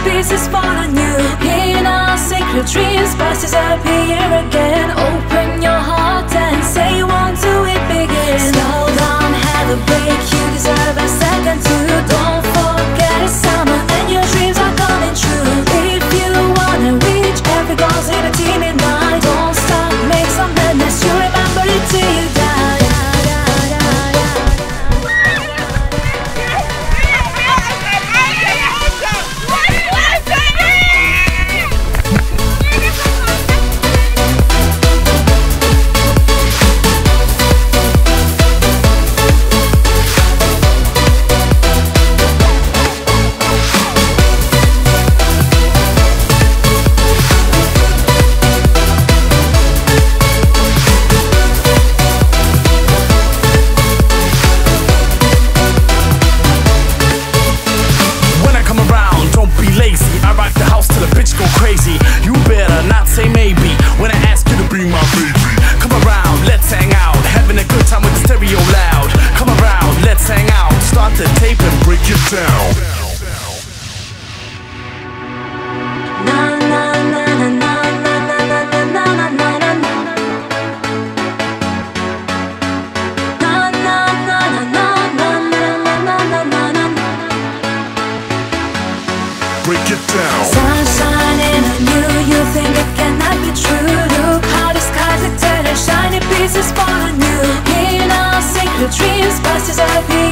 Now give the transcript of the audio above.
pieces fall on you. In our secret dreams, past disappear again. Open your heart and say you want to it begin. Slow down, have a break, you deserve a second too. Don't forget it's summer and your dreams are coming true. If you wanna reach every goal's in a team at night, don't stop, make some madness, you remember it till you die. Sunshine on you, you think it cannot be true. Look how the skies are turning, shiny pieces fall on you. In our secret dreams, past is happy